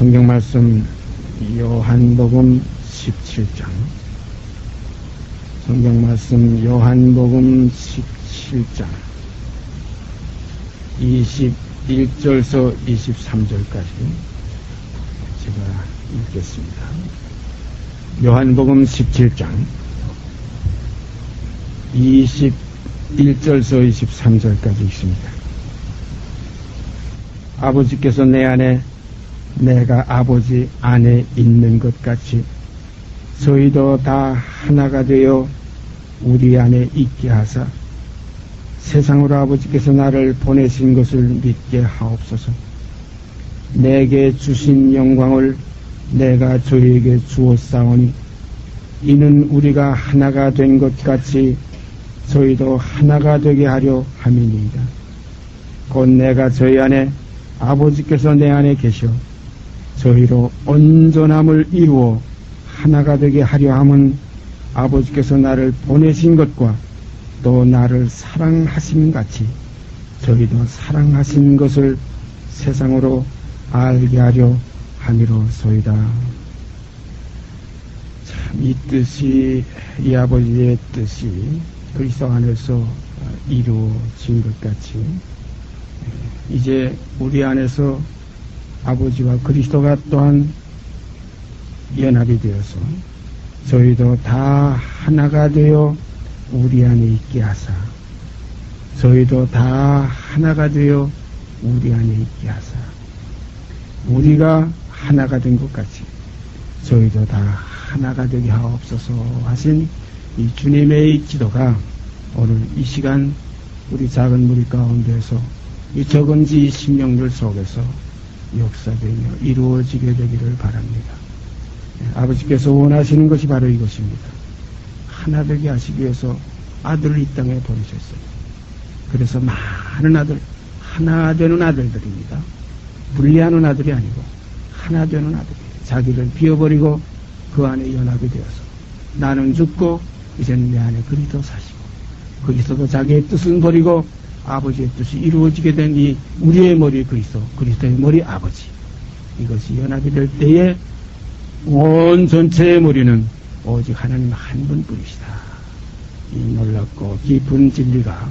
성경 말씀 요한복음 17장. 성경 말씀 요한복음 17장 21절서 23절까지 제가 읽겠습니다. 요한복음 17장 21절서 23절까지 읽습니다. 아버지께서 내 안에 내가 아버지 안에 있는 것 같이 저희도 다 하나가 되어 우리 안에 있게 하사 세상으로 아버지께서 나를 보내신 것을 믿게 하옵소서. 내게 주신 영광을 내가 저희에게 주었사오니 이는 우리가 하나가 된 것 같이 저희도 하나가 되게 하려 함이니이다. 곧 내가 저희 안에 아버지께서 내 안에 계셔 저희로 온전함을 이루어 하나가 되게 하려 함은 아버지께서 나를 보내신 것과 또 나를 사랑하신 같이 저희도 사랑하신 것을 세상으로 알게 하려 함이로소이다. 참 이 뜻이, 이 아버지의 뜻이 그리스도 안에서 이루어진 것 같이 이제 우리 안에서 아버지와 그리스도가 또한 연합이 되어서 저희도 다 하나가 되어 우리 안에 있게 하사 저희도 다 하나가 되어 우리 안에 있게 하사 우리가 하나가 된 것 같이 저희도 다 하나가 되게 하옵소서 하신 이 주님의 기도가 오늘 이 시간 우리 작은 무리 가운데서 이 적은 지 심령들 속에서 역사되며 이루어지게 되기를 바랍니다. 아버지께서 원하시는 것이 바로 이것입니다. 하나 되게 하시기 위해서 아들을 이 땅에 보내셨어요. 그래서 많은 아들, 하나 되는 아들들입니다. 분리하는 아들이 아니고 하나 되는 아들이에요. 자기를 비워버리고 그 안에 연합이 되어서 나는 죽고 이제는 내 안에 그리스도 사시고 그리스도도 자기의 뜻은 버리고 아버지의 뜻이 이루어지게 된 이 우리의 머리 그리스도, 그리스도의 머리 아버지, 이것이 연합이 될 때에 온 전체의 머리는 오직 하나님 한 분뿐이시다. 이 놀랍고 깊은 진리가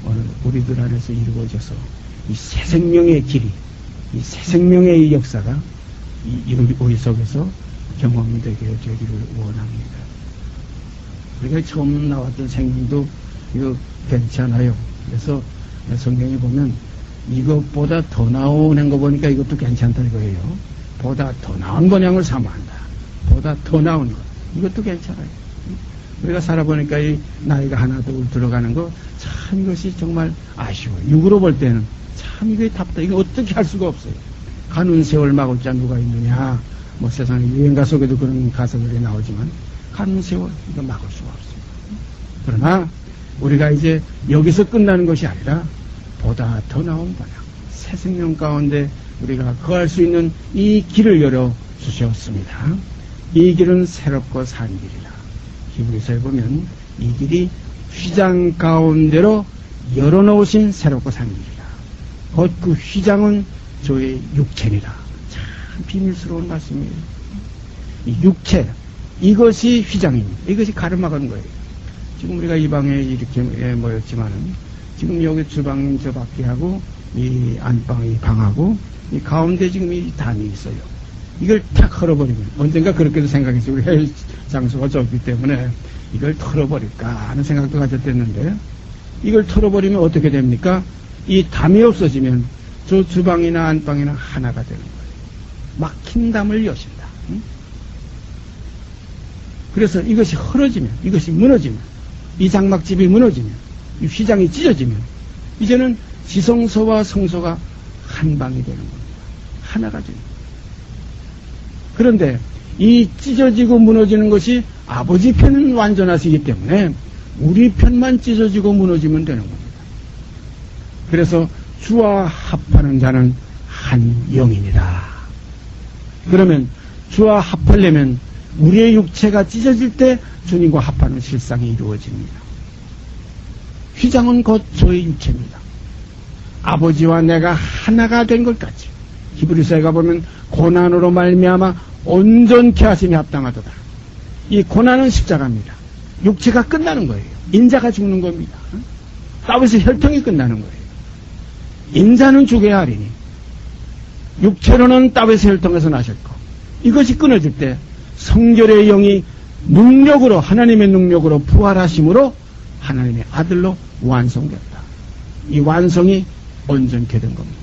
오늘 우리들 안에서 이루어져서 이 새 생명의 길이, 이 새 생명의 이 역사가 우리 속에서 경험이 되기를 원합니다. 우리가 처음 나왔던 생명도 이거 괜찮아요. 그래서 성경에 보면 이것보다 더 나오는 거 보니까 이것도 괜찮다 이거예요. 보다 더 나은 번향을 사모한다. 보다 더 나은 것. 이것도 괜찮아요. 우리가 살아보니까 이 나이가 하나 더 들어가는 거 참 이것이 정말 아쉬워요. 육으로 볼 때는 참 이게 답답해. 이거 어떻게 할 수가 없어요. 가는 세월 막을 자 누가 있느냐. 뭐 세상에 유행가 속에도 그런 가사들이 나오지만 가는 세월 이거 막을 수가 없어요. 그러나 우리가 이제 여기서 끝나는 것이 아니라 보다 더 나은 번향, 새 생명 가운데 우리가 거할 수 있는 이 길을 열어 주셨습니다. 이 길은 새롭고 산 길이라. 히브리서에 보면 이 길이 휘장 가운데로 열어놓으신 새롭고 산 길이라. 곧 그 휘장은 저의 육체니라. 참 비밀스러운 말씀이에요. 이 육체, 이것이 휘장입니다. 이것이 가르마가는 거예요. 지금 우리가 이 방에 이렇게 모였지만은 지금 여기 주방 저 밖에 하고 이 안방 이 방하고 이 가운데 지금 이 단이 있어요. 이걸 탁 헐어버리면 언젠가 그렇게도 생각했어요. 우리 회의 장소가 좁기 때문에 이걸 털어버릴까 하는 생각도 가졌댔는데 이걸 털어버리면 어떻게 됩니까? 이 담이 없어지면 저 주방이나 안방이나 하나가 되는 거예요. 막힌 담을 여신다. 응? 그래서 이것이 헐어지면 이것이 무너지면 이 장막집이 무너지면 이 휘장이 찢어지면 이제는 지성소와 성소가 한 방이 되는 겁니다. 하나가 되는 겁니다. 그런데 이 찢어지고 무너지는 것이 아버지 편은 완전하시기 때문에 우리 편만 찢어지고 무너지면 되는 겁니다. 그래서 주와 합하는 자는 한 영이니라. 그러면 주와 합하려면 우리의 육체가 찢어질 때 주님과 합하는 실상이 이루어집니다. 휘장은 곧 저의 육체입니다. 아버지와 내가 하나가 된 것 같이 히브리서에 가보면 고난으로 말미암아 온전케 하심이 합당하도다. 이 고난은 십자가입니다. 육체가 끝나는 거예요. 인자가 죽는 겁니다. 다윗의 혈통이 끝나는 거예요. 인자는 죽어야 하리니 육체로는 다윗의 혈통에서 나셨고, 이것이 끊어질 때 성결의 영이 능력으로, 하나님의 능력으로 부활하심으로 하나님의 아들로 완성됐다. 이 완성이 온전케 된 겁니다.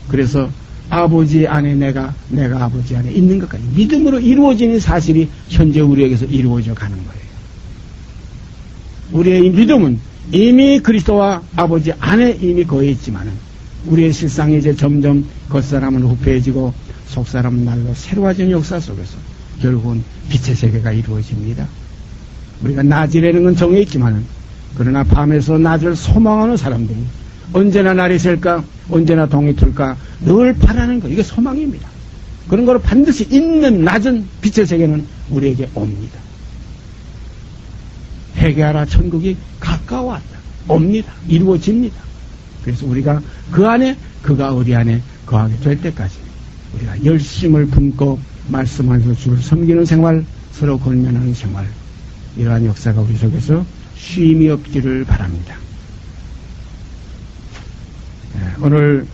그래서 아버지 안에 내가 아버지 안에 있는 것까지 믿음으로 이루어지는 사실이 현재 우리에게서 이루어져 가는 거예요. 우리의 이 믿음은 이미 그리스도와 아버지 안에 이미 거해 있지만은 우리의 실상이 이제 점점 겉사람은 후패해지고 속사람은 날로 새로워지는 역사 속에서 결국은 빛의 세계가 이루어집니다. 우리가 낮이라는 건 정해 있지만은 그러나 밤에서 낮을 소망하는 사람들이 언제나 날이 셀까, 언제나 동이 틀까 늘 바라는 거, 이게 소망입니다. 그런 거로 반드시 있는 낮은 빛의 세계는 우리에게 옵니다. 회개하라, 천국이 가까워왔다. 옵니다. 이루어집니다. 그래서 우리가 그 안에, 그가 우리 안에 거하게 될 때까지 우리가 열심을 품고 말씀하면서 주를 섬기는 생활, 서로 권면하는 생활, 이러한 역사가 우리 속에서 쉼이 없기를 바랍니다. 오늘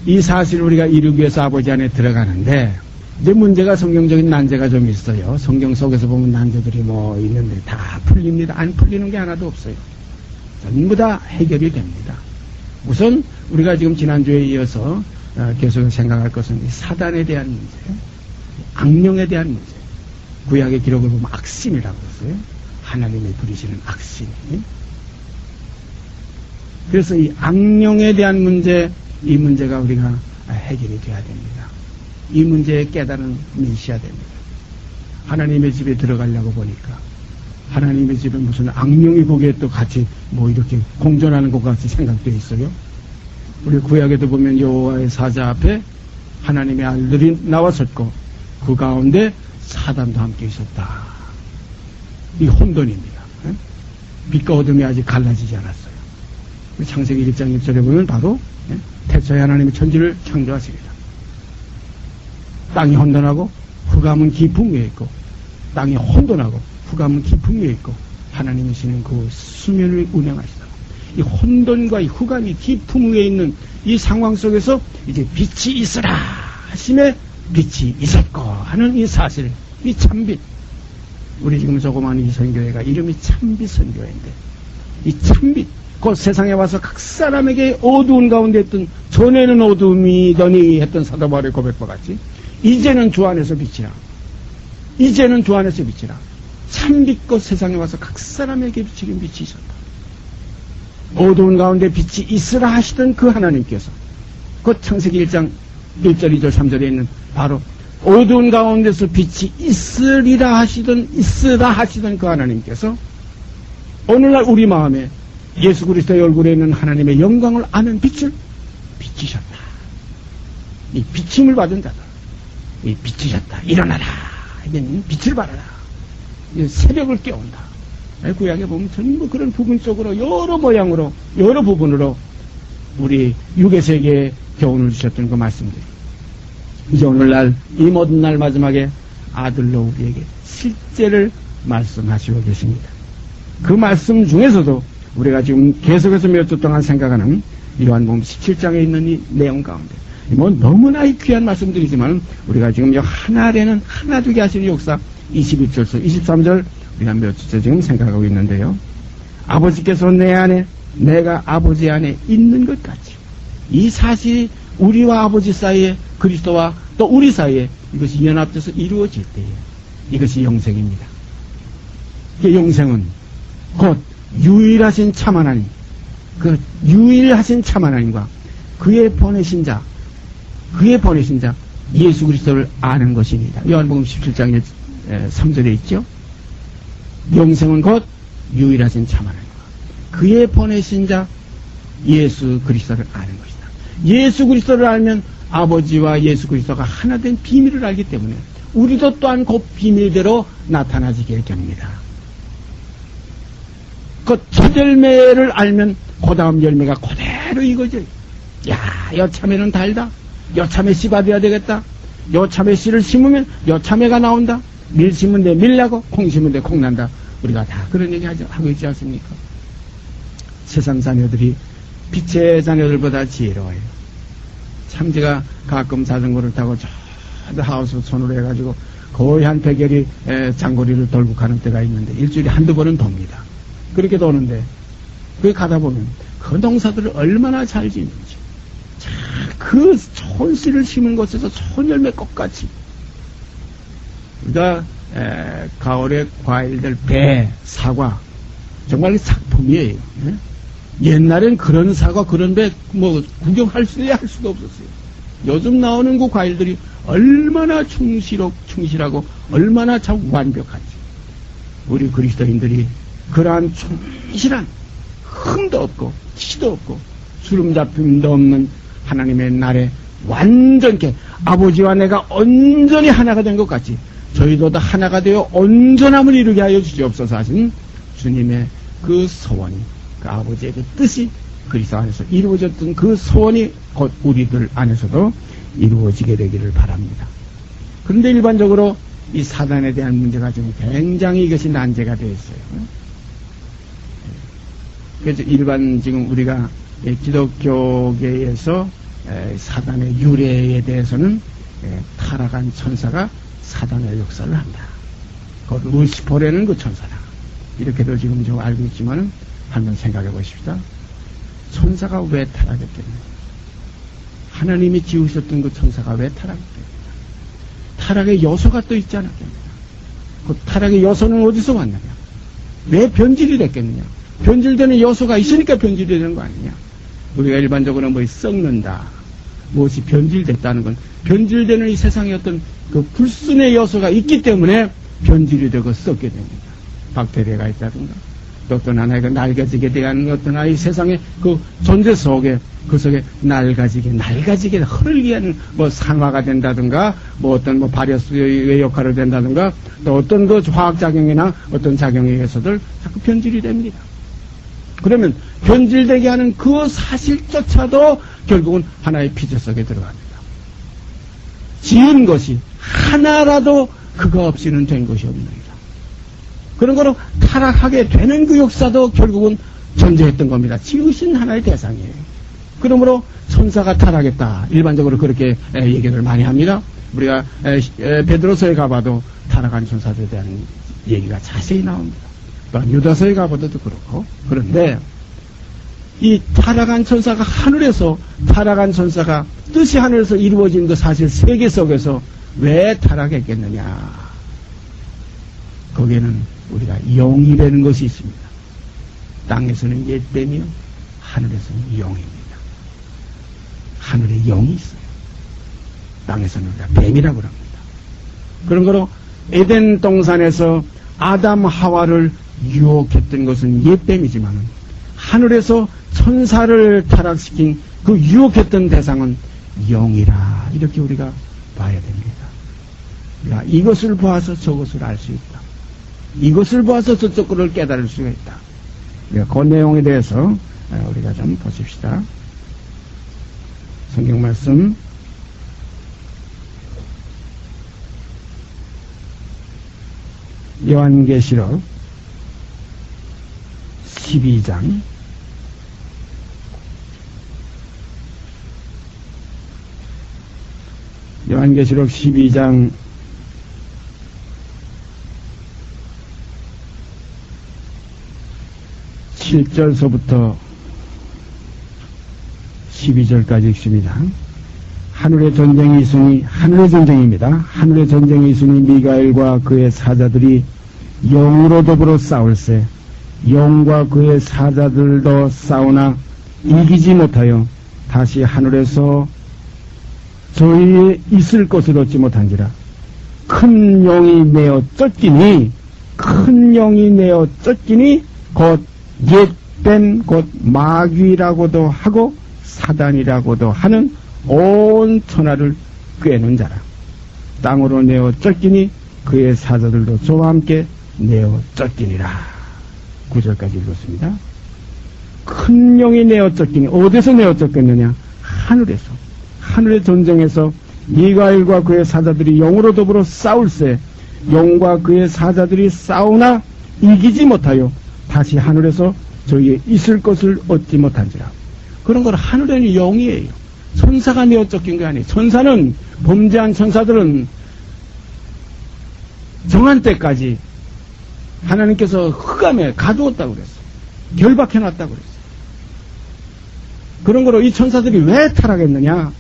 이 사실을 우리가 이루기 위해서 아버지 안에 들어가는데, 이제 문제가 성경적인 난제가 좀 있어요. 성경 속에서 보면 난제들이 뭐 있는데 다 풀립니다. 안 풀리는 게 하나도 없어요. 전부 다 해결이 됩니다. 우선 우리가 지금 지난주에 이어서 계속 생각할 것은 사단에 대한 문제, 악령에 대한 문제. 구약의 기록을 보면 악신이라고 했어요. 하나님이 부리시는 악신. 그래서 이 악령에 대한 문제, 이 문제가 우리가 해결이 돼야 됩니다. 이 문제에 깨달은 메시아야 됩니다. 하나님의 집에 들어가려고 보니까 하나님의 집에 무슨 악령이 거기에 또 같이 뭐 이렇게 공존하는 것 같이 생각되어 있어요. 우리 구약에도 보면 여호와의 사자 앞에 하나님의 아들들이 나왔었고 그 가운데 사단도 함께 있었다. 이 혼돈입니다. 빛과 어둠이 아직 갈라지지 않았어요. 창세기 1장 1절에 보면 바로 태초에 하나님이 천지를 창조하시리라. 땅이 혼돈하고 흑암은 깊음 위에 있고, 땅이 혼돈하고 흑암은 깊음 위에 있고 하나님이시는 그 수면을 운행하시다. 이 혼돈과 이 흑암이 깊음 위에 있는 이 상황 속에서 이제 빛이 있으라 하심에 빛이 있었고 하는 이 사실, 이 참빛. 우리 지금 조그마한 이 선교회가 이름이 참빛 선교회인데, 이 참빛, 그 세상에 와서 각 사람에게 어두운 가운데 있던, 전에는 어둠이더니 했던 사도 바울의 고백과 같이 이제는 주 안에서 빛이라, 이제는 주 안에서 빛이라, 참빛과 세상에 와서 각 사람에게 비치는 빛이 있었다. 어두운 가운데 빛이 있으라 하시던 그 하나님께서 그 창세기 1장 1절 2절 3절에 있는 바로 어두운 가운데서 빛이 있으라 하시던 그 하나님께서 오늘날 우리 마음에 예수 그리스도의 얼굴에 있는 하나님의 영광을 아는 빛을 비치셨다. 이 비침을 받은 자들, 이 비치셨다. 일어나라. 이제는 빛을 발하라. 새벽을 깨운다. 구약에 보면 전부 그런 부분 속으로 여러 모양으로 여러 부분으로 우리 육의 세계에 교훈을 주셨던 그 말씀들, 이제 오늘날 이 모든 날 마지막에 아들로 우리에게 실제를 말씀하시고 계십니다. 그 말씀 중에서도 우리가 지금 계속해서 몇 주 동안 생각하는 요한복음 17장에 있는 이 내용 가운데 뭐 너무나 귀한 말씀들이지만 우리가 지금 하나되는 하나 되게 하시는 역사 21절서 23절 우리가 몇 주째 지금 생각하고 있는데요. 아버지께서 내 안에 내가 아버지 안에 있는 것 같이, 이 사실이 우리와 아버지 사이에, 그리스도와 또 우리 사이에 이것이 연합돼서 이루어질 때에 이것이 영생입니다. 그 영생은 곧 유일하신 참 하나님, 그 유일하신 참 하나님과 그의 보내신 자 예수 그리스도를 아는 것입니다. 요한복음 17장 3절에 있죠. 영생은 곧 유일하신 참 하나님과 그의 보내신 자 예수 그리스도를 아는 것이다. 예수 그리스도를 알면 아버지와 예수 그리스도가 하나 된 비밀을 알기 때문에 우리도 또한 그 비밀대로 나타나지게 됩니다. 그 첫 열매를 알면 그 다음 열매가 그대로 익어져요. 야, 여참에는 달다. 여참에 씨가 돼야 되겠다. 여참에 씨를 심으면 여참에가 나온다. 밀 심은 데 밀나고 콩 심은 데 콩 난다. 우리가 다 그런 얘기 하고 있지 않습니까? 세상 자녀들이 빛의 자녀들보다 지혜로워요. 참 제가 가끔 자전거를 타고 저 하우스 손으로 해가지고 거의 한 100여리 장거리를 돌고 가는 때가 있는데 일주일에 한두 번은 돕니다. 그렇게 도는데 거기 가다 보면 그 농사들을 얼마나 잘 짓는지, 그 좋은 씨를 심은 곳에서 좋은 열매 꽃같이. 그러니까 가을에 과일들 배, 사과 정말 작품이에요. 옛날엔 그런 사과 그런 배 뭐 구경할 수야 할 수가 없었어요. 요즘 나오는 그 과일들이 얼마나 충실하고 얼마나 참 완벽하지. 우리 그리스도인들이 그러한 충실한 흠도 없고 티도 없고 주름 잡힘도 없는 하나님의 날에 완전케 아버지와 내가 온전히 하나가 된 것 같이 저희도 다 하나가 되어 온전함을 이루게 하여 주시옵소서 하신 주님의 그 소원이, 그 아버지의 그 뜻이 그리스도 안에서 이루어졌던 그 소원이 곧 우리들 안에서도 이루어지게 되기를 바랍니다. 그런데 일반적으로 이 사단에 대한 문제가 지금 굉장히 이것이 난제가 되어 있어요. 그래서 일반 지금 우리가 기독교계에서 사단의 유래에 대해서는 타락한 천사가 사단의 역사를 한다. 그 루시퍼라는 그 천사다. 이렇게도 지금 좀 알고 있지만은 한번 생각해 보십시다. 천사가 왜 타락했겠느냐? 하나님이 지으셨던 그 천사가 왜 타락했겠느냐? 타락의 요소가 또 있지 않았겠느냐? 그 타락의 요소는 어디서 왔느냐? 왜 변질이 됐겠느냐? 변질되는 요소가 있으니까 변질이 되는 거 아니냐? 우리가 일반적으로 뭐 썩는다, 무엇이 변질됐다는 건 변질되는 이 세상에 어떤 그 불순의 요소가 있기 때문에 변질이 되고 썩게 됩니다. 박테리아가 있다든가, 어떤 하나의 낡아지게 대한 어떤 아이 세상의 그 존재 속에, 그 속에 낡아지게 흐르게 하는 뭐 산화가 된다든가, 뭐 어떤 뭐 발효수의 역할을 된다든가, 또 어떤 그 화학작용이나 어떤 작용에 의해서들 자꾸 변질이 됩니다. 그러면 변질되게 하는 그 사실조차도 결국은 하나의 피조 속에 들어갑니다. 지은 것이 하나라도 그거 없이는 된 것이 없느니라. 그런 거로 타락하게 되는 그 역사도 결국은 존재했던 겁니다. 지으신 하나의 대상이에요. 그러므로 천사가 타락했다. 일반적으로 그렇게 얘기를 많이 합니다. 우리가 베드로서에 가봐도 타락한 천사들에 대한 얘기가 자세히 나옵니다. 또 유다서에 가봐도 그렇고. 그런데 이 타락한 천사가 하늘에서, 타락한 천사가 뜻이 하늘에서 이루어진 그 사실 세계 속에서 왜 타락했겠느냐? 거기에는 우리가 영이라는 것이 있습니다. 땅에서는 옛뱀이요, 하늘에서는 영입니다. 하늘에 영이 있어요. 땅에서는 우리가 뱀이라고 합니다. 그런 거로 에덴 동산에서 아담 하와를 유혹했던 것은 옛뱀이지만은 하늘에서 천사를 타락시킨 그 유혹했던 대상은 영이라, 이렇게 우리가 봐야 됩니다. 그러니까 이것을 보아서 저것을 알 수 있다. 이것을 보아서 저쪽 거를 깨달을 수가 있다. 그러니까 그 내용에 대해서 우리가 좀 보십시다. 성경 말씀 요한계시록 12장 요한계시록 12장 7절서부터 12절까지 읽습니다. 하늘의 전쟁이 있으니, 하늘의 전쟁입니다. 하늘의 전쟁이 있으니 미가엘과 그의 사자들이 영으로 더불어 싸울세. 영과 그의 사자들도 싸우나 이기지 못하여 다시 하늘에서 저희에 있을 것을 얻지 못한지라. 큰 영이 내어 쫓기니, 큰 영이 내어 쫓기니 곧 옛뱀 곧 마귀라고도 하고 사단이라고도 하는 온 천하를 꿰는 자라. 땅으로 내어 쫓기니 그의 사자들도 저와 함께 내어 쫓기니라. 9절까지 읽었습니다. 큰 영이 내어 쫓기니, 어디서 내어 쫓겼느냐? 하늘에서. 하늘의 전쟁에서 미가엘과 그의 사자들이 영으로 더불어 싸울세 영과 그의 사자들이 싸우나 이기지 못하여 다시 하늘에서 저희의 있을 것을 얻지 못한지라. 그런 걸 하늘에는 영이에요. 천사가 내어 쫓긴 게 아니에요. 천사는, 범죄한 천사들은 정한 때까지 하나님께서 흑암에 가두었다고 그랬어요. 결박해놨다고 그랬어요. 그런 거로 이 천사들이 왜 타락했느냐?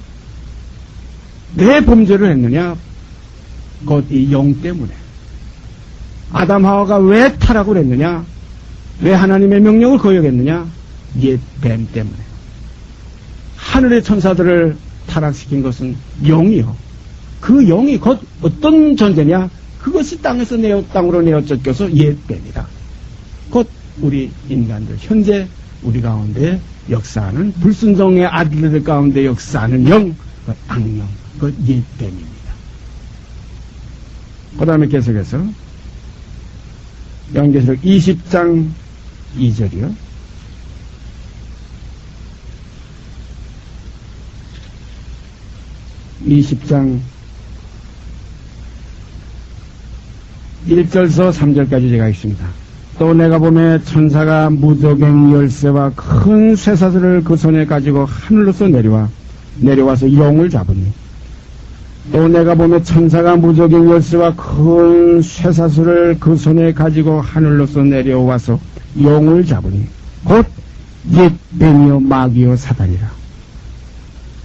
왜 범죄를 했느냐? 곧 이 영 때문에. 아담 하와가 왜 타락을 했느냐? 왜 하나님의 명령을 거역했느냐? 옛 뱀 때문에. 하늘의 천사들을 타락시킨 것은 영이요. 그 영이 곧 어떤 존재냐? 그것이 땅으로 내어 쫓겨서 옛 뱀이다. 곧 우리 인간들, 현재 우리 가운데 역사하는 불순종의 아들들 가운데 역사하는 영, 그 악령, 그 옛 뱀입니다. 그 다음에 계속해서 요한계시록 20장 2절이요. (20장) 1절서 3절까지 제가 읽습니다. 또 내가 보매 천사가 무저갱 열쇠와 큰 쇠사슬을 그 손에 가지고 하늘로서 내려와서 영을 잡으니, 또 내가 보매 천사가 무저갱 열쇠와 큰 쇠사슬을 그 손에 가지고 하늘로서 내려와서 영을 잡으니 곧 옛 뱀이요 마귀요 사단이라.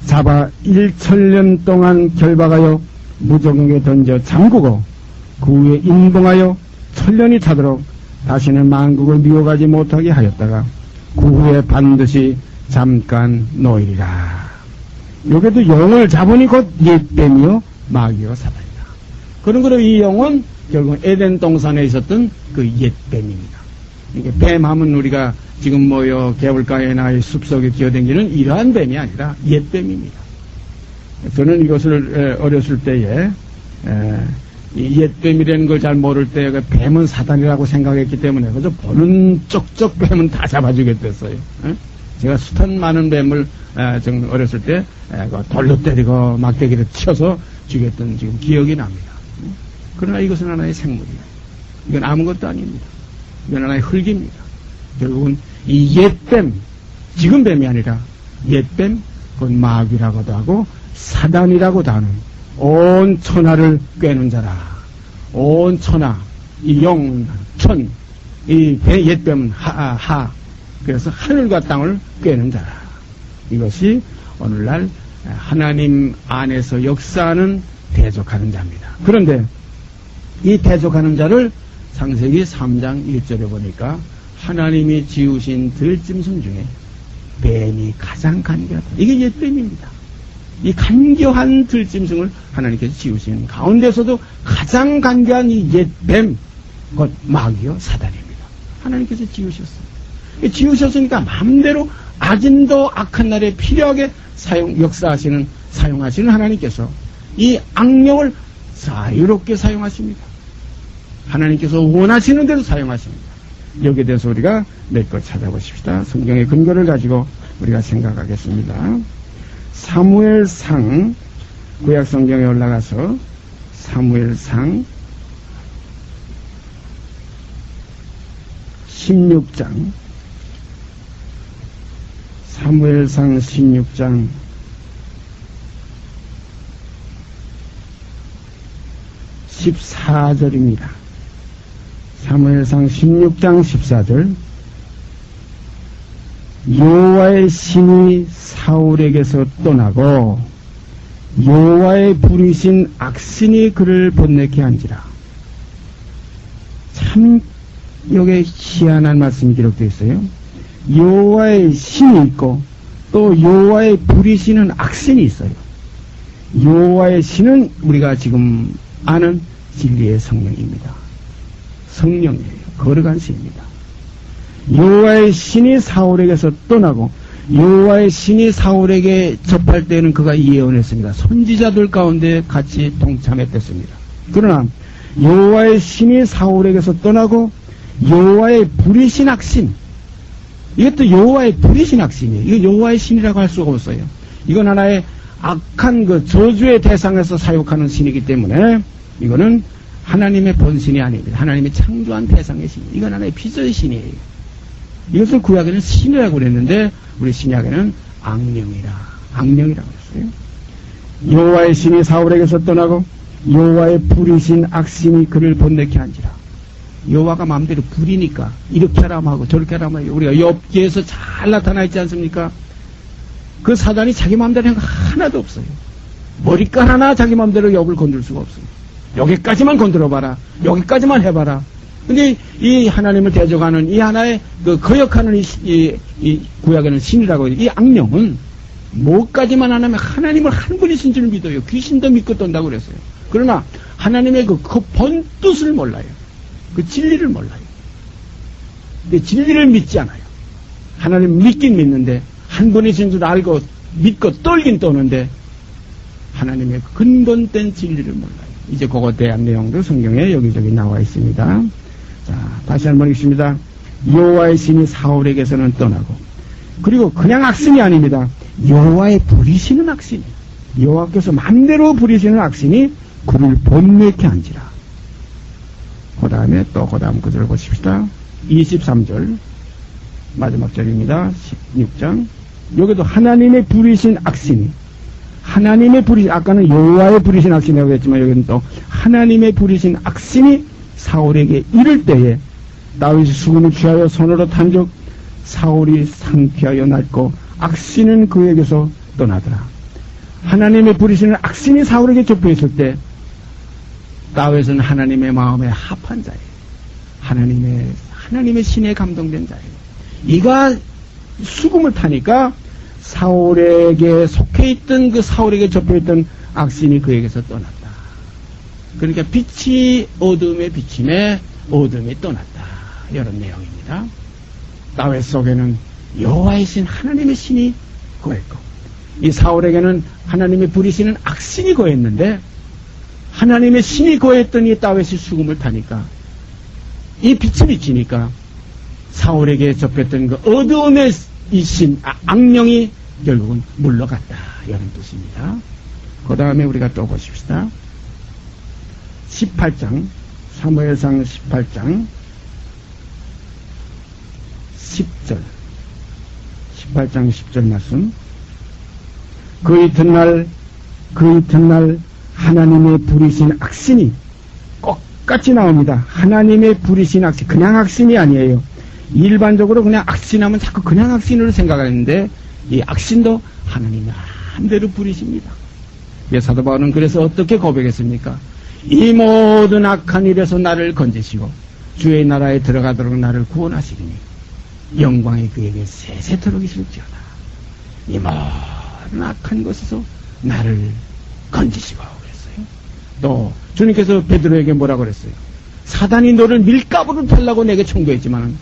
잡아 1천년 동안 결박하여 무저갱에 던져 잠그고 그 후에 인봉하여 천년이 차도록 다시는 만국을 미워가지 못하게 하였다가 그 후에 반드시 잠깐 놓이리라. 여기도 영을 잡으니 곧 옛뱀이요 마귀요 사단이다. 그런 거로 이 영은 결국 에덴 동산에 있었던 그 옛뱀입니다. 이게 뱀하면 우리가 지금 개울가에나 숲속에 기어다니는 이러한 뱀이 아니라 옛뱀입니다. 저는 이것을 어렸을 때에 이 옛뱀이라는 걸 잘 모를 때 뱀은 사단이라고 생각했기 때문에 그저 보는 쪽쪽 뱀은 다 잡아주겠댔어요. 제가 숱한 많은 뱀을 좀 어렸을 때 돌로 때리고 막대기를 쳐서 죽였던 지금 기억이 납니다. 그러나 이것은 하나의 생물이에요. 이건 아무것도 아닙니다. 이건 하나의 흙입니다. 결국은 이 옛뱀, 지금 뱀이 아니라 옛뱀, 그건 마귀라고도 하고 사단이라고도 하는 온 천하를 꿰는 자라. 온 천하, 이 영, 천, 이 옛뱀은 하. 그래서 하늘과 땅을 꿰는 자라. 이것이 오늘날 하나님 안에서 역사하는 대적하는 자입니다. 그런데 이 대적하는 자를 창세기 3장 1절에 보니까 하나님이 지으신 들짐승 중에 뱀이 가장 간교하다. 이게 옛뱀입니다. 이 간교한 들짐승을 하나님께서 지으신 가운데서도 가장 간교한 이 옛뱀, 곧 마귀요 사단입니다. 하나님께서 지으셨습니다. 지으셨으니까 마음대로 악인도 악한 날에 필요하게 사용하시는 하나님께서 이 악령을 자유롭게 사용하십니다. 하나님께서 원하시는 대로 사용하십니다. 여기에 대해서 우리가 몇 것 찾아보십시다. 성경의 근거를 가지고 우리가 생각하겠습니다. 사무엘상, 구약성경에 올라가서 사무엘상 16장, 사무엘상 16장 14절입니다. 사무엘상 16장 14절. 여호와의 신이 사울에게서 떠나고 여호와의 부리신 악신이 그를 번뇌케 한지라. 참 여기에 희한한 말씀이 기록되어 있어요. 여호와의 신이 있고 또 여호와의 부리시는 악신이 있어요. 여호와의 신은 우리가 지금 아는 진리의 성령입니다. 성령이에요. 거룩한 신입니다. 여호와의 신이 사울에게서 떠나고 여호와의 신이 사울에게 접할 때는 그가 예언했습니다. 선지자들 가운데 같이 동참했습니다. 그러나 여호와의 신이 사울에게서 떠나고 여호와의 부리신 악신, 이것도 여호와의 부리신 악신이에요. 이거 여호와의 신이라고 할 수가 없어요. 이건 하나의 악한 그 저주의 대상에서 사육하는 신이기 때문에 이거는 하나님의 본신이 아닙니다. 하나님의 창조한 대상의 신. 이건 하나의 피조의 신이에요. 이것을 구약에는 신이라고 그랬는데 우리 신약에는 악령이라고 했어요. 여호와의 신이 사울에게서 떠나고 여호와의 불이신 악신이 그를 번뇌케 한지라. 여호와가 마음대로 불이니까 이렇게 하라고 하고 저렇게 하라고 하고 우리가 욥기에서 잘 나타나 있지 않습니까? 그 사단이 자기 마음대로 한 거 하나도 없어요. 머리깔 하나 자기 마음대로 욥을 건들 수가 없어요. 여기까지만 건드려봐라. 여기까지만 해봐라. 근데 이 하나님을 대적하는 이 하나의 그 거역하는 이 구약에는 신이라고 해요. 이 악령은 뭐까지만 안 하면 하나님을 한 분이신 줄 믿어요. 귀신도 믿고 떤다고 그랬어요. 그러나 하나님의 그 본뜻을 몰라요. 그 진리를 몰라요. 근데 진리를 믿지 않아요. 하나님 믿긴 믿는데 한 분이신 줄 알고 믿고 떨긴 떠는데 하나님의 근본된 진리를 몰라요. 이제 그것에 대한 내용도 성경에 여기저기 나와 있습니다. 자, 다시 한번 읽습니다. 여호와의 신이 사울에게서는 떠나고 그리고 그냥 악신이 아닙니다. 여호와의 부리시는 악신이 여호와께서 마음대로 부리시는 악신이 그를 번뇌케 한지라. 그 다음에 또 그 다음 구절을 보십시다. 23절 마지막 절입니다. 16장 여기도 하나님의 부리신 악신이 하나님의 부리신 아까는 여호와의 부리신 악신이라고 했지만 여기는 또 하나님의 부리신 악신이 사울에게 이를 때에 다윗이 수금을 취하여 손으로 탄즉 사울이 상쾌하여 낫고 악신은 그에게서 떠나더라. 하나님의 부리시는 악신이 사울에게 접해있을 때 다윗은 하나님의 마음에 합한 자예요. 하나님의 신에 감동된 자예요. 이가 수금을 타니까 사울에게 속해있던 그 사울에게 접해있던 악신이 그에게서 떠났다. 그러니까 빛이 어둠에 비침에 어둠이 떠났다. 이런 내용입니다. 다윗 속에는 여호와의 신 하나님의 신이 거했고 이 사울에게는 하나님의 부리시는 악신이 거했는데 하나님의 신이 거했던 이 다윗이 수금을 타니까 이 빛이 비치니까 사울에게 접했던 그 어두움의 이 신, 악령이 결국은 물러갔다. 이런 뜻입니다. 그 다음에 우리가 또 보십시다. 18장, 사무엘상 18장 10절 18장 10절 말씀. 그 이튿날 하나님의 부리신 악신이 똑같이 나옵니다. 하나님의 부리신 악신, 그냥 악신이 아니에요. 일반적으로 그냥 악신하면 자꾸 그냥 악신으로 생각하는데 이 악신도 하나님이 마음대로 부리십니다. 사도 바울은 그래서 어떻게 고백했습니까? 이 모든 악한 일에서 나를 건지시고 주의 나라에 들어가도록 나를 구원하시리니 영광이 그에게 세세토록 있을지어다. 이 모든 악한 것에서 나를 건지시고 그랬어요. 또 주님께서 베드로에게 뭐라고 그랬어요? 사단이 너를 밀가부를 팔라고 내게 청구했지만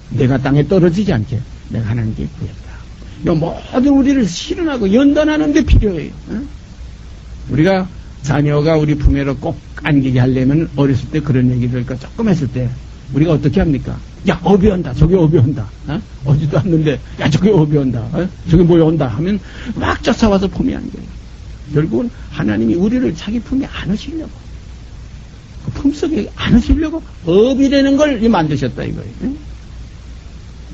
내가 땅에 떨어지지 않게 내가 하나님께 구했다. 이 모든 우리를 실현하고 연단하는 데 필요해요. 우리가 자녀가 우리 품에로 꼭 안기게 하려면 어렸을 때 그런 얘기를 조금 했을 때 우리가 어떻게 합니까? 야, 업이 온다. 저기 업이 온다. 어디도 않는데 야, 저기 업이 온다. 저기 뭐이 온다 하면 막 쫓아와서 품에 안겨요. 결국은 하나님이 우리를 자기 품에 안으시려고 그 품속에 안으시려고 업이라는 걸 만드셨다 이거예요.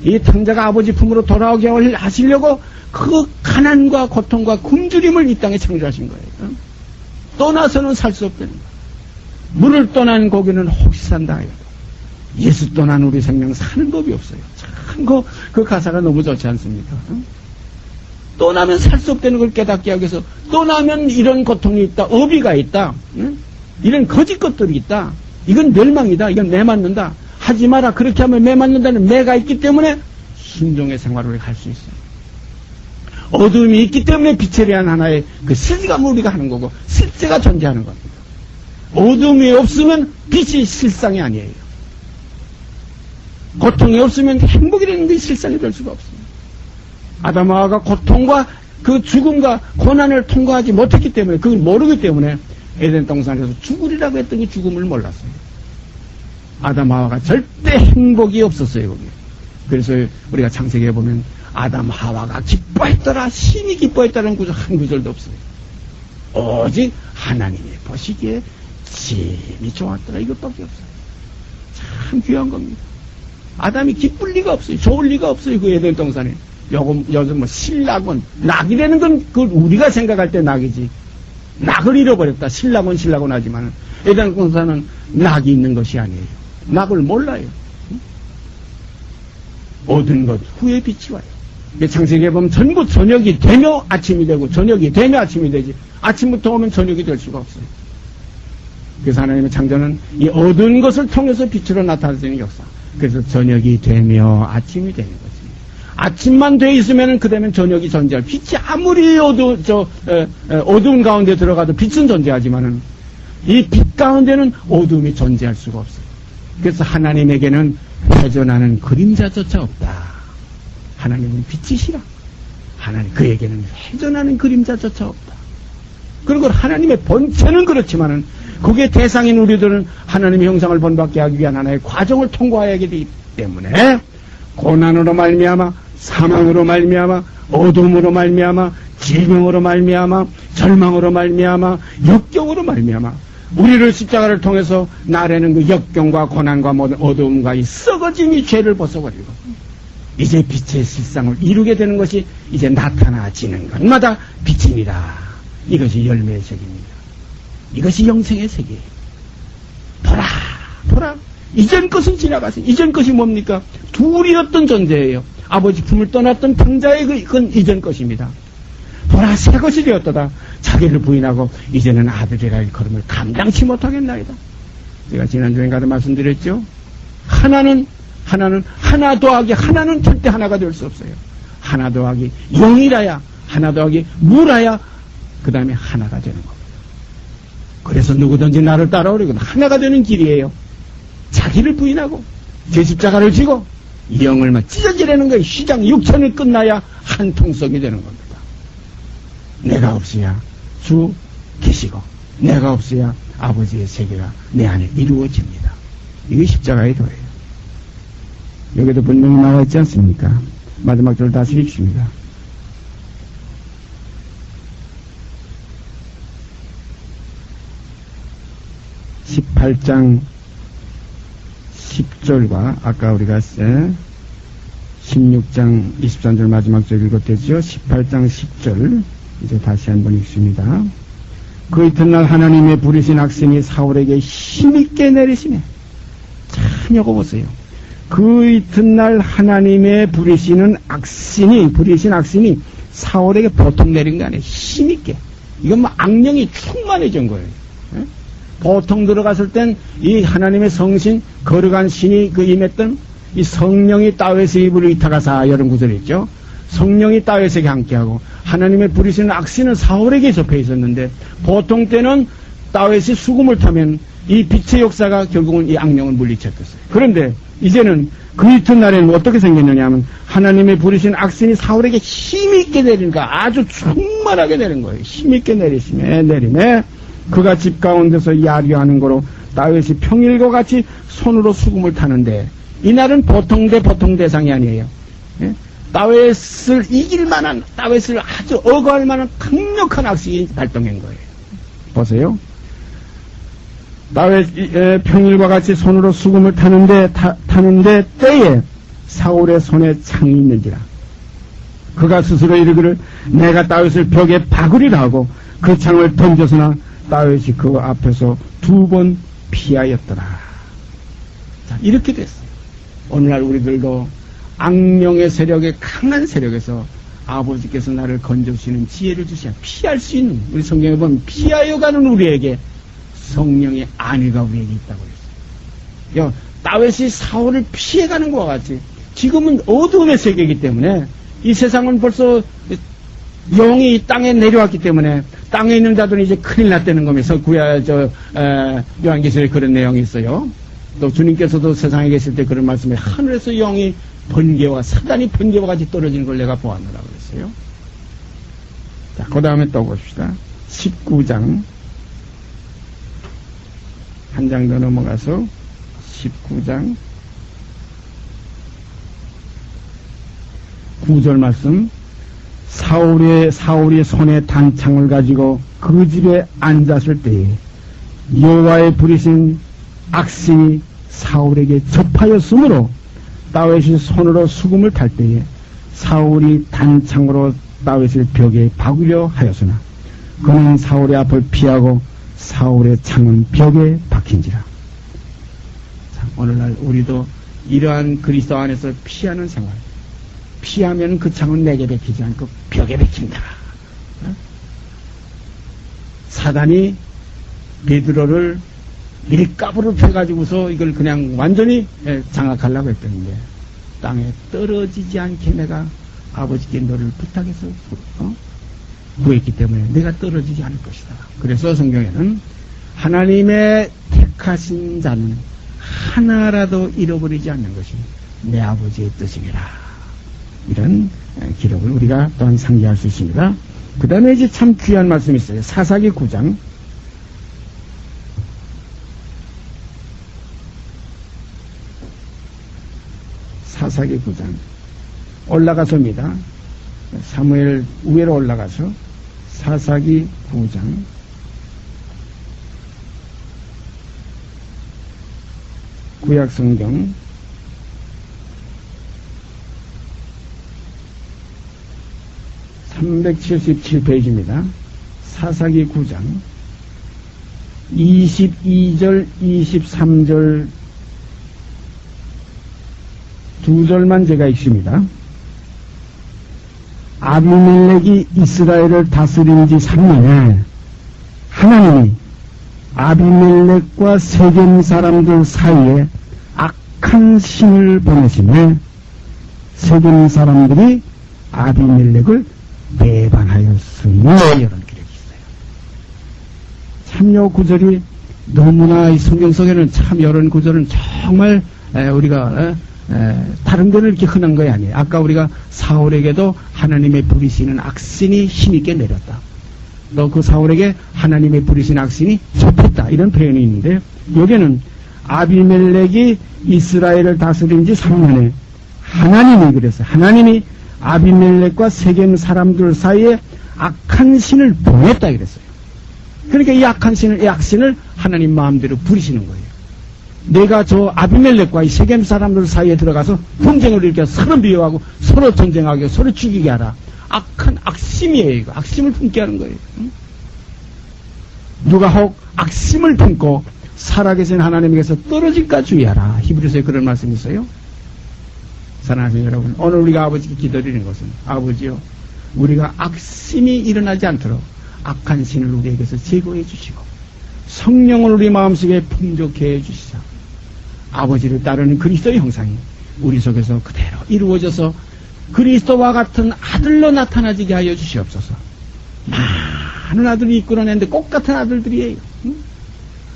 이 탕자가 아버지 품으로 돌아오게 하시려고 그 가난과 고통과 굶주림을 이 땅에 창조하신 거예요. 떠나서는 살 수 없다는 거예요. 물을 떠난 고기는 혹시 산다. 예수 떠난 우리 생명 사는 법이 없어요. 참 그 가사가 너무 좋지 않습니까? 떠나면 살 수 없다는 걸 깨닫게 하기 위해서 떠나면 이런 고통이 있다. 어비가 있다. 이런 거짓 것들이 있다. 이건 멸망이다. 이건 매 맞는다. 하지 마라. 그렇게 하면 매 맞는다는 매가 있기 때문에 순종의 생활을 할 수 있어요. 어둠이 있기 때문에 빛에 대한 하나의 그 실감을 우리가 하는 거고 실제가 존재하는 겁니다. 어둠이 없으면 빛이 실상이 아니에요. 고통이 없으면 행복이라는 게 실상이 될 수가 없습니다. 아담과 하와가 고통과 그 죽음과 고난을 통과하지 못했기 때문에 그걸 모르기 때문에 에덴 동산에서 죽으리라고 했더니 죽음을 몰랐어요. 아담 하와가 절대 행복이 없었어요. 거기. 그래서 우리가 창세기에 보면 아담 하와가 기뻐했더라, 신이 기뻐했다는 구절 한 구절도 없어요. 오직 하나님이 보시기에 진이 좋았더라. 이것밖에 없어요. 참 귀한 겁니다. 아담이 기쁠 리가 없어요. 좋을 리가 없어요. 그 에덴 동산에. 요즘 뭐 신락은, 낙이라는 건 그 우리가 생각할 때 낙이지. 낙을 잃어버렸다. 신락은 하지만 에덴 동산은 낙이 있는 것이 아니에요. 낙을 몰라요. 모든 것 후에 빛이 와요. 창세기에 보면 전부 저녁이 되며 아침이 되고 저녁이 되며 아침이 되지, 아침부터 오면 저녁이 될 수가 없어요. 그래서 하나님의 창조는 이 어두운 것을 통해서 빛으로 나타내는 역사. 그래서 저녁이 되며 아침이 되는 거지. 아침만 돼 있으면 그다음엔 저녁이 존재할. 빛이 아무리 어두운 가운데 들어가도 빛은 존재하지만은 이 빛 가운데는 어두움이 존재할 수가 없어요. 그래서 하나님에게는 회전하는 그림자조차 없다. 하나님은 빛이시라. 하나님, 그에게는 회전하는 그림자조차 없다. 그리고 하나님의 본체는 그렇지만은 그게 대상인 우리들은 하나님의 형상을 본받게 하기 위한 하나의 과정을 통과해야 되기 때문에 고난으로 말미암아, 사망으로 말미암아, 어둠으로 말미암아, 질병으로 말미암아, 절망으로 말미암아, 역경으로 말미암아 우리를 십자가를 통해서 나라는 그 역경과 고난과 모든 어두움과 이 썩어진 이 죄를 벗어버리고 이제 빛의 실상을 이루게 되는 것이 이제 나타나지는 것마다 빛입니다. 이것이 열매의 세계입니다. 이것이 영생의 세계예요. 보라. 이전 것은 지나가세요. 이전 것이 뭡니까? 둘이었던 존재예요. 아버지 품을 떠났던 당자의 그건 이전 것입니다. 보라, 새 것이 되었도다. 자기를 부인하고 이제는 아들이라 일컬음을 감당치 못하겠나이다. 제가 지난주에 가서 말씀드렸죠. 하나는 하나 더하기 하나는 절대 하나가 될 수 없어요. 하나 더하기 영이라야, 하나 더하기 무라야 그 다음에 하나가 되는 겁니다. 그래서 누구든지 나를 따라오려고 하나가 되는 길이에요. 자기를 부인하고 제 십자가를 지고 영을 막 찢어지려는 거예요. 시장 육천을 끝나야 한 통속이 되는 겁니다. 내가 없어야 주 계시고 내가 없어야 아버지의 세계가 내 안에 이루어집니다. 이게 십자가의 도예요. 여기도 분명히 나와 있지 않습니까? 마지막 절 다시 읽습니다. (18장) 10절과 아까 우리가 16장 23절 마지막 절 읽었댔죠. 18장 10절 이제 다시 한번 읽습니다. 그 이튿날 하나님의 부리신 악신이 사울에게 힘있게 내리시네. 참 이거 보세요. 그 이튿날 하나님의 부리신 악신이 사울에게 보통 내린 거 아니에요. 힘있게. 이건 뭐 악령이 충만해진 거예요. 예? 보통 들어갔을 땐 이 하나님의 성신, 거룩한 신이 그 임했던 이 성령이 다윗의 입을 이타가사 이런 구절이 있죠. 성령이 다윗에게 함께하고 하나님의 부리시는 악신은 사울에게 접해 있었는데 보통 때는 다윗이 수금을 타면 이 빛의 역사가 결국은 이 악령을 물리쳤었어요. 그런데 이제는 그 이튿날에는 어떻게 생겼느냐 하면 하나님의 부리신 악신이 사울에게 힘있게 내리니까 아주 충만하게 내린 거예요. 힘있게 내림에 그가 집 가운데서 야류하는 거로 다윗이 평일과 같이 손으로 수금을 타는데 이날은 보통 대상이 아니에요. 예? 다윗을 이길 만한, 다윗을 아주 억어할 만한 강력한 악신이 발동한 거예요. 보세요. 다윗 평일과 같이 손으로 수금을 타는데 때에 사울의 손에 창이 있는지라. 그가 스스로 이르기를 내가 다윗을 벽에 박으리라 하고 그 창을 던져서나 다윗이 그 앞에서 2번 피하였더라. 자, 이렇게 됐어요. 오늘날 우리들도 악령의 세력에 강한 세력에서 아버지께서 나를 건져주시는 지혜를 주셔야 피할 수 있는, 우리 성경에 보면 피하여 가는 우리에게 성령의 안위가 우리에게 있다고 했어요. 다윗이 사울을 피해가는 것과 같이 지금은 어두움의 세계이기 때문에 이 세상은 벌써 영이 땅에 내려왔기 때문에 땅에 있는 자들은 이제 큰일 났다는 겁니다. 요한계시록에 그런 내용이 있어요. 또 주님께서도 세상에 계실 때 그런 말씀에 하늘에서 영이 번개와 사단이 번개와 같이 떨어지는 걸 내가 보았노라고 그랬어요. 자, 그 다음에 또 봅시다. 19장 한 장 더 넘어가서 19장 9절 말씀. 사울이 손에 단창을 가지고 그 집에 앉았을 때에 여호와의 부리신 악신이 사울에게 접하였으므로 다윗이 손으로 수금을 탈 때에 사울이 단창으로 다윗을 벽에 박으려 하였으나 그는 사울의 앞을 피하고 사울의 창은 벽에 박힌지라. 자, 오늘날 우리도 이러한 그리스도 안에서 피하는 생활, 피하면 그 창은 내게 박히지 않고 벽에 박힌다. 사단이 베드로를 밀가부를 펴가지고서 이걸 그냥 완전히 장악하려고 했던데, 땅에 떨어지지 않게 내가 아버지께 너를 부탁해서 구했기 때문에 내가 떨어지지 않을 것이다. 그래서 성경에는 하나님의 택하신 자는 하나라도 잃어버리지 않는 것이 내 아버지의 뜻입니다. 이런 기록을 우리가 또한 상기할 수 있습니다. 그 다음에 이제 참 귀한 말씀이 있어요. 사사기 9장. 사사기 9장. 올라가서입니다. 사무엘 위로 올라가서 사사기 9장. 구약성경 377페이지입니다. 사사기 9장 22절 23절 두 절만 제가 읽습니다. 아비멜렉이 이스라엘을 다스린 지 3년에 하나님이 아비멜렉과 세겜 사람들 사이에 악한 신을 보내시며 세겜 사람들이 아비멜렉을 배반하였으니 이런 기록이 있어요. 참요 구절이 너무나 이 성경 속에는 참 이런 구절은 정말 우리가 다른 데는 이렇게 흔한 것이 아니에요. 아까 우리가 사울에게도 하나님의 부리시는 악신이 힘있게 내렸다. 또 그 사울에게 하나님의 부리신 악신이 접했다. 이런 표현이 있는데 여기는 아비멜렉이 이스라엘을 다스린 지 3년에 하나님이 그랬어요. 하나님이 아비멜렉과 세겜 사람들 사이에 악한 신을 보냈다 그랬어요. 그러니까 이 악한 신을, 이 악신을 하나님 마음대로 부리시는 거예요. 내가 저 아비멜렉과 이 세겜 사람들 사이에 들어가서 분쟁을 일으켜서 서로 미워하고 서로 전쟁하게 서로 죽이게 하라. 악한 악심이에요. 이거 악심을 품게 하는 거예요. 응? 누가 혹 악심을 품고 살아계신 하나님에게서 떨어질까 주의하라. 히브리서에 그런 말씀이 있어요. 사랑하는 여러분, 오늘 우리가 아버지께 기도드리는 것은 아버지요, 우리가 악심이 일어나지 않도록 악한 신을 우리에게서 제거해 주시고 성령을 우리 마음속에 풍족해 해주시자. 아버지를 따르는 그리스도의 형상이 우리 속에서 그대로 이루어져서 그리스도와 같은 아들로 나타나지게 하여 주시옵소서. 많은 아들이 이끌어내는데 꽃같은 아들들이에요. 응?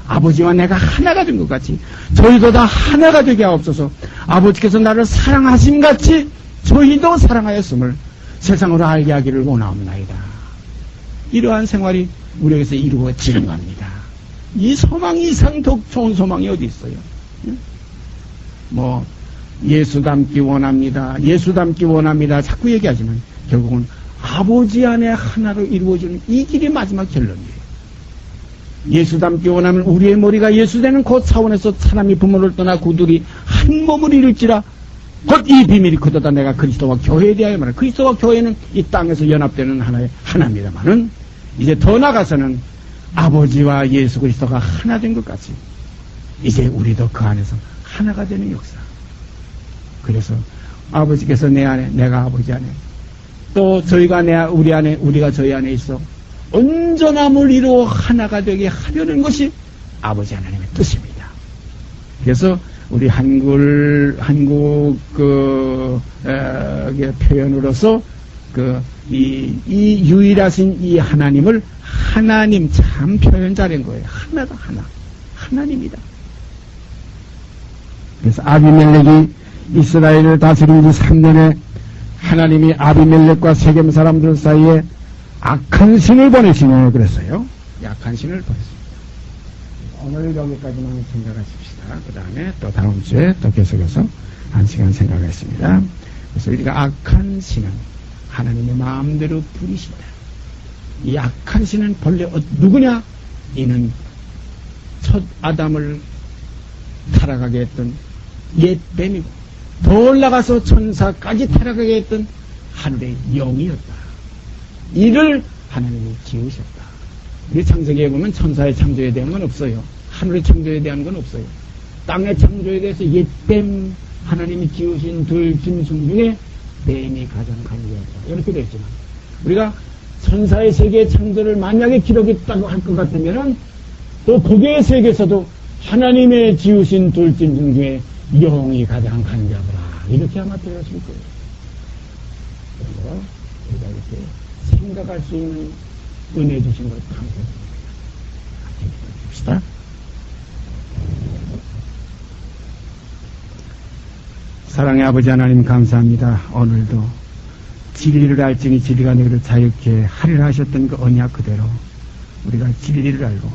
아버지와 내가 하나가 된 것 같이 저희도 다 하나가 되게 하옵소서. 아버지께서 나를 사랑하심 같이 저희도 사랑하였음을 세상으로 알게 하기를 원하옵나이다. 이러한 생활이 우리에게서 이루어지는 겁니다. 이 소망 이상 더 좋은 소망이 어디 있어요? 응? 뭐 예수 닮기 원합니다. 예수 닮기 원합니다. 자꾸 얘기하지만 결국은 아버지 안에 하나로 이루어지는 이 길이 마지막 결론이에요. 예수 닮기 원하면 우리의 머리가 예수 되는 그 차원에서 사람이 부모를 떠나 구들이 한 몸을 이룰지라. 곧 이 비밀이 크도다. 내가 그리스도와 교회에 대하여 말해. 그리스도와 교회는 이 땅에서 연합되는 하나의 하나입니다만은 이제 더 나가서는 아버지와 예수 그리스도가 하나 된 것 같이 이제 우리도 그 안에서 하나가 되는 역사. 그래서 아버지께서 내 안에, 내가 아버지 안에, 또 저희가 우리 안에, 우리가 저희 안에 있어 온전함을 이루어 하나가 되게 하려는 것이 아버지 하나님의 뜻입니다. 그래서 우리 한국 표현으로서 이 유일하신 이 하나님을 하나님 참 표현 잘한 거예요. 하나다, 하나님이다. 그래서 아비멜렉이 이스라엘을 다스린 지 3년에 하나님이 아비멜렉과 세겜 사람들 사이에 악한 신을 보내시네 그랬어요. 악한 신을 보냈습니다. 오늘 여기까지만 생각하십시다. 그 다음에 또 다음 주에 또 계속해서 한 시간 생각하겠습니다. 그래서 우리가 악한 신은 하나님의 마음대로 부리신다. 이 악한 신은 본래 누구냐? 이는 첫 아담을 타락하게 했던 옛 뱀이고 더 올라가서 천사까지 타락하게 했던 하늘의 영이었다. 이를 하나님이 지으셨다. 우리 창세기에 보면 천사의 창조에 대한 건 없어요. 하늘의 창조에 대한 건 없어요. 땅의 창조에 대해서 옛 뱀, 하나님이 지으신 둘 짐승 중에 뱀이 가장 강력하다. 이렇게 되어 있지만 우리가 천사의 세계의 창조를 만약에 기록했다고 할 것 같으면 또 거기의 세계에서도 하나님의 지으신 둘 짐승 중에 영이 가장 강력하다. 이렇게 아마 되었을 거예요. 그래서 우리가 이렇게 생각할 수 있는 은혜 주신 걸 감사합니다. 봅시다. 사랑의 아버지 하나님 감사합니다. 오늘도 진리를 알지니 진리가 너희를 자유케 하리라 하셨던 그 언약 그대로 우리가 진리를 알고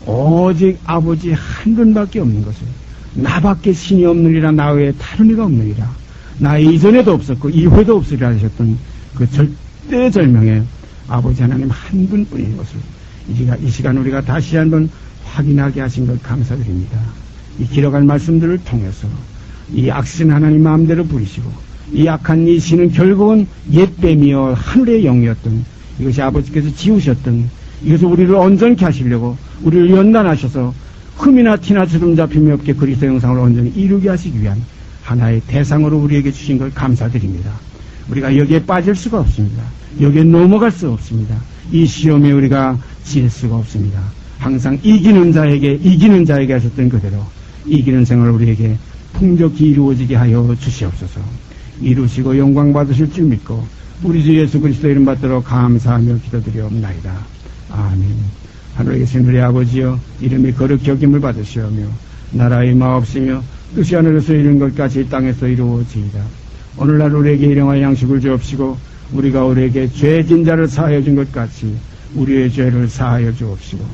오직 아버지 한 분밖에 없는 것을 나밖에 신이 없느니라 나 외에 다른 이가 없느니라 나 이전에도 없었고 이후에도 없으리라 하셨던 그 절대절명의 아버지 하나님 한 분뿐인 것을 이 시간 우리가 다시 한번 확인하게 하신 것 감사드립니다. 이 기록할 말씀들을 통해서 이 악신 하나님 마음대로 부리시고 이 악한 이 신은 결국은 옛뱀이여 하늘의 영이었던 이것이 아버지께서 지우셨던 이것을 우리를 온전케 하시려고 우리를 연단하셔서 흠이나 티나 주름 잡힘이 없게 그리스도 형상을 온전히 이루게 하시기 위한 하나의 대상으로 우리에게 주신 걸 감사드립니다. 우리가 여기에 빠질 수가 없습니다. 여기에 넘어갈 수 없습니다. 이 시험에 우리가 질 수가 없습니다. 항상 이기는 자에게 하셨던 그대로 이기는 생활을 우리에게 풍족히 이루어지게 하여 주시옵소서. 이루시고 영광 받으실 줄 믿고 우리 주 예수 그리스도 이름 받들어 감사하며 기도드리옵나이다. 아멘. 하늘에 계신 우리 아버지여 이름이 거룩히 여김을 받으시오며 나라의 마옵시며 뜻이 하늘에서 이룬 것까지 땅에서 이루어지이다. 오늘날 우리에게 일용할 양식을 주옵시고 우리가 우리에게 죄진 자를 사하여 준 것 같이 우리의 죄를 사하여 주옵시고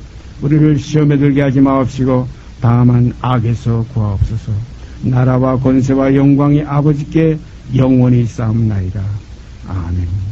우리를 시험에 들게 하지 마옵시고 다만 악에서 구하옵소서. 나라와 권세와 영광이 아버지께 영원히 쌓옵나이다. 아멘.